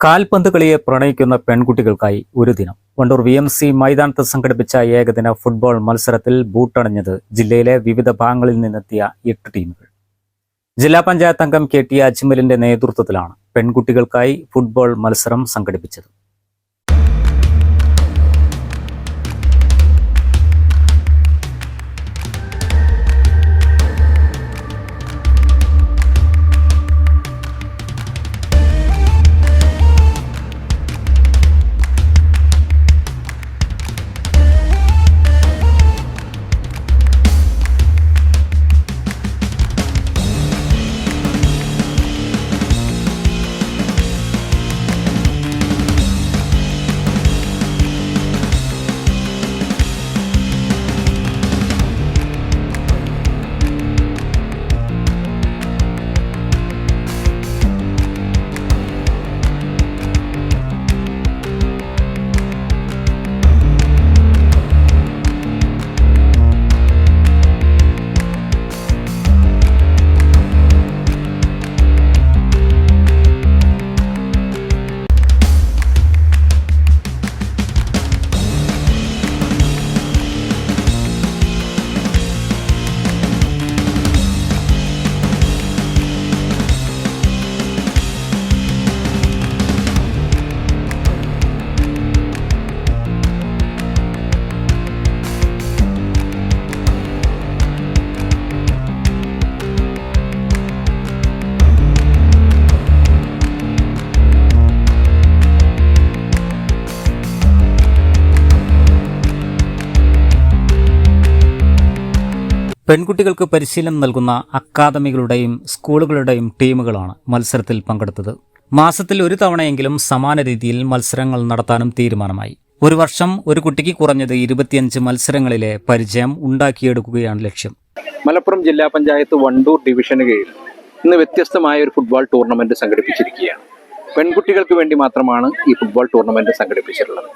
കാൽപന്ത് കളിയെ പ്രണയിക്കുന്ന പെൺകുട്ടികൾക്കായി ഒരു ദിനം. വണ്ടൂർ VMC മൈതാനത്ത് സംഘടിപ്പിച്ച ഏകദിന ഫുട്ബോൾ മത്സരത്തിൽ ബൂട്ടണിഞ്ഞത് ജില്ലയിലെ വിവിധ ഭാഗങ്ങളിൽ നിന്നെത്തിയ 8 ടീമുകൾ. ജില്ലാ പഞ്ചായത്ത് അംഗം KT അജ്മലിന്റെ നേതൃത്വത്തിലാണ് പെൺകുട്ടികൾക്കായി ഫുട്ബോൾ മത്സരം സംഘടിപ്പിച്ചത്. പെൺകുട്ടികൾക്ക് പരിശീലനം നൽകുന്ന അക്കാദമികളുടെയും സ്കൂളുകളുടെയും ടീമുകളാണ് മത്സരത്തിൽ പങ്കെടുത്തത്. മാസത്തിൽ ഒരു തവണയെങ്കിലും സമാന രീതിയിൽ മത്സരങ്ങൾ നടത്താനും തീരുമാനമായി. ഒരു വർഷം ഒരു കുട്ടിക്ക് കുറഞ്ഞത് 25 മത്സരങ്ങളിലെ പരിചയം ഉണ്ടാക്കിയെടുക്കുകയാണ് ലക്ഷ്യം. മലപ്പുറം ജില്ലാ പഞ്ചായത്ത് വണ്ടൂർ ഡിവിഷന് കീഴിൽ ഇന്ന് വ്യത്യസ്തമായ ഒരു ഫുട്ബോൾ ടൂർണമെന്റ് സംഘടിപ്പിച്ചിരിക്കുകയാണ്. പെൺകുട്ടികൾക്ക് വേണ്ടി മാത്രമാണ് ഈ ഫുട്ബോൾ ടൂർണമെന്റ് സംഘടിപ്പിച്ചിട്ടുള്ളത്.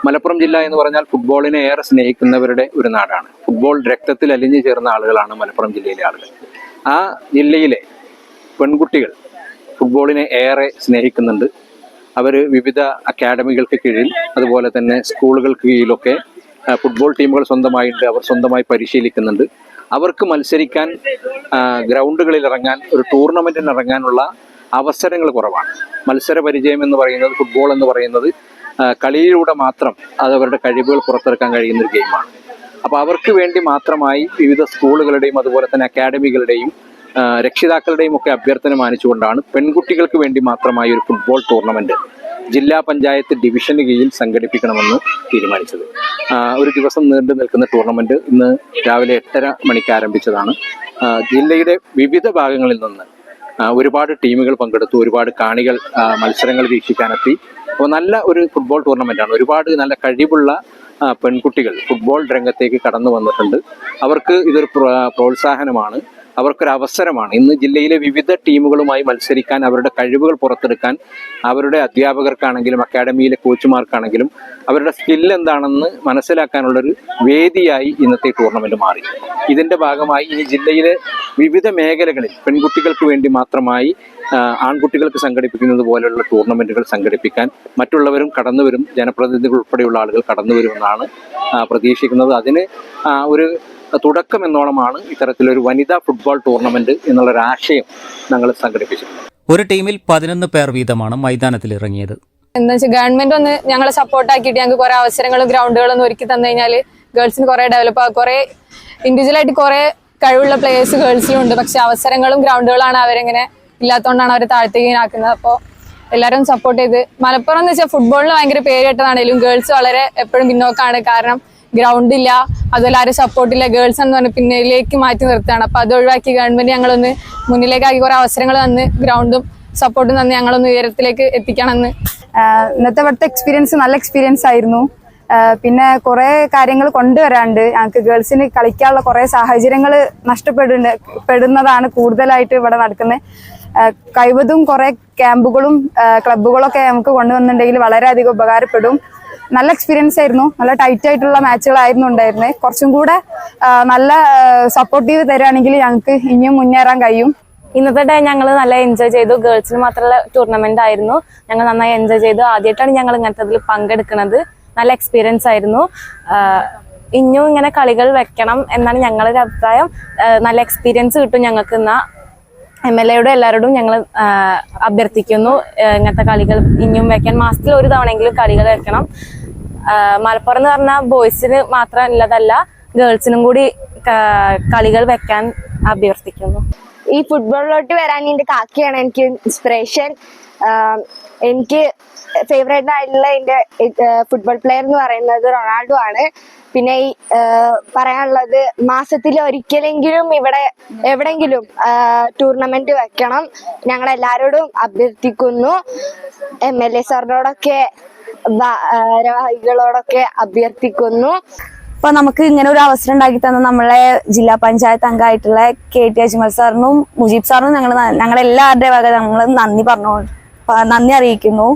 മലപ്പുറം ജില്ല എന്ന് പറഞ്ഞാൽ ഫുട്ബോളിനെ ഏറെ സ്നേഹിക്കുന്നവരുടെ ഒരു നാടാണ്. ഫുട്ബോൾ രക്തത്തിൽ അലിഞ്ഞു ചേർന്ന ആളുകളാണ് മലപ്പുറം ജില്ലയിലെ ആളുകൾ. ആ ജില്ലയിലെ പെൺകുട്ടികൾ ഫുട്ബോളിനെ ഏറെ സ്നേഹിക്കുന്നുണ്ട്. അവർ വിവിധ അക്കാഡമികൾക്ക് കീഴിൽ അതുപോലെ തന്നെ സ്കൂളുകൾക്ക് കീഴിലൊക്കെ ഫുട്ബോൾ ടീമുകൾ സ്വന്തമായിട്ട് അവർ സ്വന്തമായി പരിശീലിക്കുന്നുണ്ട്. അവർക്ക് മത്സരിക്കാൻ, ഗ്രൗണ്ടുകളിൽ ഇറങ്ങാൻ, ഒരു ടൂർണമെന്റിന് ഇറങ്ങാനുള്ള അവസരങ്ങൾ കുറവാണ്. മത്സര പരിചയം എന്ന് പറയുന്നത്, ഫുട്ബോൾ എന്ന് പറയുന്നത് കളിയിലൂടെ മാത്രം അത് അവരുടെ കഴിവുകൾ പുറത്തെടുക്കാൻ കഴിയുന്ന ഒരു ഗെയിമാണ്. അപ്പോൾ അവർക്ക് വേണ്ടി മാത്രമായി വിവിധ സ്കൂളുകളുടെയും അതുപോലെ തന്നെ അക്കാഡമികളുടെയും രക്ഷിതാക്കളുടെയും ഒക്കെ അഭ്യർത്ഥന മാനിച്ചുകൊണ്ടാണ് പെൺകുട്ടികൾക്ക് വേണ്ടി മാത്രമായി ഒരു ഫുട്ബോൾ ടൂർണമെന്റ് ജില്ലാ പഞ്ചായത്ത് ഡിവിഷന് കീഴിൽ സംഘടിപ്പിക്കണമെന്ന് തീരുമാനിച്ചത്. ഒരു ദിവസം നീണ്ടു നിൽക്കുന്ന ടൂർണമെന്റ് ഇന്ന് രാവിലെ 8:30 മണിക്ക് ആരംഭിച്ചതാണ്. ജില്ലയുടെ വിവിധ ഭാഗങ്ങളിൽ നിന്ന് ഒരുപാട് ടീമുകൾ പങ്കെടുത്തു. ഒരുപാട് കാണികൾ മത്സരങ്ങൾ വീക്ഷിക്കാനെത്തി. അപ്പോൾ നല്ല ഒരു ഫുട്ബോൾ ടൂർണമെന്റാണ്. ഒരുപാട് നല്ല കഴിവുള്ള പെൺകുട്ടികൾ ഫുട്ബോൾ രംഗത്തേക്ക് കടന്നു വന്നിട്ടുണ്ട്. അവർക്ക് ഇതൊരു പ്രോത്സാഹനമാണ്, അവർക്കൊരു അവസരമാണ്. ഇന്ന് ജില്ലയിലെ വിവിധ ടീമുകളുമായി മത്സരിക്കാൻ, അവരുടെ കഴിവുകൾ പുറത്തെടുക്കാൻ അവരുടെ അധ്യാപകർക്കാണെങ്കിലും അക്കാഡമിയിലെ കോച്ചുമാർക്കാണെങ്കിലും അവരുടെ സ്കിൽ എന്താണെന്ന് മനസ്സിലാക്കാനുള്ളൊരു വേദിയായി ഇന്നത്തെ ടൂർണമെന്റ് മാറി. ഇതിന്റെ ഭാഗമായി ഇനി ജില്ലയിലെ വിവിധ മേഖലകളിൽ പെൺകുട്ടികൾക്ക് വേണ്ടി മാത്രമായി ആൺകുട്ടികൾക്ക് സംഘടിപ്പിക്കുന്നത് പോലെയുള്ള ടൂർണമെന്റുകൾ സംഘടിപ്പിക്കാൻ മറ്റുള്ളവരും കടന്നുവരും, ജനപ്രതിനിധികൾ ഉൾപ്പെടെയുള്ള ആളുകൾ കടന്നുവരുമെന്നാണ് പ്രതീക്ഷിക്കുന്നത്. അതിന് ഒരു തുടക്കം എന്നോണമാണ് ഇത്തരത്തിലൊരു വനിതാ ഫുട്ബോൾ ടൂർണമെന്റ് എന്നുള്ളൊരാശയം ഞങ്ങൾ സംഘടിപ്പിച്ചിട്ടുണ്ട്. ഒരു ടീമിൽ 11 പേർ വീതമാണ് മൈതാനത്തിൽ ഇറങ്ങിയത്. എന്താ വെച്ചാൽ ഗവൺമെന്റ് ഒന്ന് ഞങ്ങളെ സപ്പോർട്ട് ആക്കിയിട്ട് ഞങ്ങൾക്ക് കുറെ അവസരങ്ങളും ഗ്രൗണ്ടുകളും ഒന്ന് ഒരുക്കി തന്നു കഴിഞ്ഞാൽ ഗേൾസിന് കുറെ ഡെവലപ്പ് ആകും. കുറെ ഇൻഡിവിജ്വലായിട്ട് കുറെ കഴിവുള്ള പ്ലേയേഴ്സ് ഗേൾസിലും ഉണ്ട്. പക്ഷെ അവസരങ്ങളും ഗ്രൗണ്ടുകളാണ് അവരെങ്ങനെ ഇല്ലാത്തതുകൊണ്ടാണ് അവരെ താഴ്ത്തുകയാക്കുന്നത്. അപ്പോൾ എല്ലാവരും സപ്പോർട്ട് ചെയ്ത്, മലപ്പുറം എന്ന് വെച്ചാൽ ഫുട്ബോളിന് ഭയങ്കര പേര് കേട്ടതാണെങ്കിലും ഗേൾസ് വളരെ എപ്പോഴും പിന്നോക്കാണ്. കാരണം ഗ്രൗണ്ട് ഇല്ല, അതുപോലെ ആരും സപ്പോർട്ടില്ല. ഗേൾസ് എന്ന് പറഞ്ഞാൽ പിന്നിലേക്ക് മാറ്റി നിർത്തുകയാണ്. അപ്പൊ അത് ഒഴിവാക്കി ഗവൺമെന്റ് ഞങ്ങളൊന്ന് മുന്നിലേക്കാക്കി കുറെ അവസരങ്ങൾ തന്ന് ഗ്രൗണ്ടും സപ്പോർട്ടും തന്ന് ഞങ്ങളൊന്ന് ഉയരത്തിലേക്ക് എത്തിക്കണമെന്ന്. ഇന്നത്തെ ഇവിടുത്തെ എക്സ്പീരിയൻസ് നല്ല എക്സ്പീരിയൻസ് ആയിരുന്നു. പിന്നെ കുറെ കാര്യങ്ങൾ കൊണ്ടുവരാണ്ട് ഞങ്ങൾക്ക് ഗേൾസിന് കളിക്കാനുള്ള കുറെ സാഹചര്യങ്ങൾ നഷ്ടപ്പെടുന്നതാണ് കൂടുതലായിട്ട് ഇവിടെ നടക്കുന്നത്. കഴിവതും കുറെ ക്യാമ്പുകളും ക്ലബ്ബുകളൊക്കെ നമുക്ക് കൊണ്ടുവന്നിട്ടുണ്ടെങ്കിൽ വളരെയധികം ഉപകാരപ്പെടും. നല്ല എക്സ്പീരിയൻസ് ആയിരുന്നു. നല്ല ടൈറ്റ് ആയിട്ടുള്ള മാച്ചുകളായിരുന്നു ഉണ്ടായിരുന്നത്. കുറച്ചും കൂടെ നല്ല സപ്പോർട്ടീവ് തരാണെങ്കിൽ ഞങ്ങൾക്ക് ഇനിയും മുന്നേറാൻ കഴിയും. ഇന്നത്തെ ഡേ ഞങ്ങൾ നല്ല എൻജോയ് ചെയ്തു. ഗേൾസിന് മാത്രമുള്ള ടൂർണമെന്റ് ആയിരുന്നു. ഞങ്ങൾ നന്നായി എൻജോയ് ചെയ്തു. ആദ്യമായിട്ടാണ് ഞങ്ങൾ ഇങ്ങനത്തെ പങ്കെടുക്കുന്നത്. നല്ല എക്സ്പീരിയൻസ് ആയിരുന്നു. ഇനിയും ഇങ്ങനെ കളികൾ വെക്കണം എന്നാണ് ഞങ്ങളുടെ അഭിപ്രായം. നല്ല എക്സ്പീരിയൻസ് കിട്ടും ഞങ്ങൾക്ക്. MLA എല്ലാവരോടും ഞങ്ങൾ അഭ്യർത്ഥിക്കുന്നു ഇങ്ങനത്തെ കളികൾ ഇനിയും വെക്കാൻ. മാസത്തിൽ ഒരു തവണയെങ്കിലും കളികൾ വെക്കണം. മലപ്പുറം എന്ന് പറഞ്ഞാൽ ബോയ്സിന് മാത്രം ഉള്ളതല്ല, ഗേൾസിനും കൂടി കളികൾ വെക്കാൻ അഭ്യർത്ഥിക്കുന്നു. ഈ ഫുട്ബോളിലോട്ട് വരാൻ എൻ്റെ കാക്കയാണ് എനിക്ക് ഇൻസ്പിറേഷൻ. എനിക്ക് ഫേവറേറ്റ് ആയിട്ടുള്ള എൻ്റെ ഫുട്ബോൾ പ്ലെയർ എന്ന് പറയുന്നത് റൊണാൾഡോ ആണ്. പിന്നെ ഈ പറയാനുള്ളത്, മാസത്തിൽ ഒരിക്കലെങ്കിലും ഇവിടെ എവിടെയെങ്കിലും ടൂർണമെന്റ് വെക്കണം. ഞങ്ങളെല്ലാവരോടും അഭ്യർത്ഥിക്കുന്നു. MLA സാറിനോടൊക്കെ ഭാരവാഹികളോടൊക്കെ അഭ്യർത്ഥിക്കുന്നു. അപ്പൊ നമുക്ക് ഇങ്ങനെ ഒരു അവസരം ഉണ്ടാക്കി തന്ന നമ്മളെ ജില്ലാ പഞ്ചായത്ത് അംഗമായിട്ടുള്ള KT അജ്മൽ സാറിനും മുജീബ് സാറിനും ഞങ്ങളെല്ലാവരുടെ വക ഞങ്ങൾ നന്ദി അറിയിക്കുന്നു.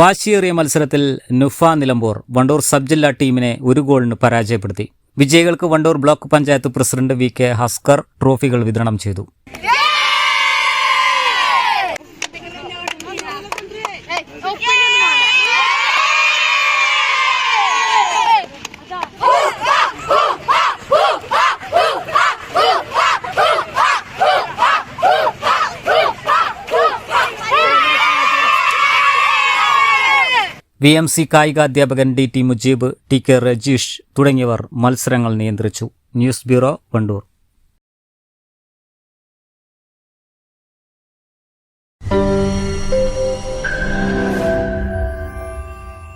വാശിയേറിയ മത്സരത്തിൽ നുഫ നിലമ്പൂർ വണ്ടൂർ സബ് ജില്ലാ ടീമിനെ 1 ഗോളിന് പരാജയപ്പെടുത്തി. വിജയികൾക്ക് Wandoor block panchayat president VK Haskar ട്രോഫികൾ വിതരണം ചെയ്തു. VMC കായികാധ്യാപകൻ DT Mujeeb, TK Rajeesh തുടങ്ങിയവർ മത്സരങ്ങൾ നിയന്ത്രിച്ചു. News bureau, Wandoor.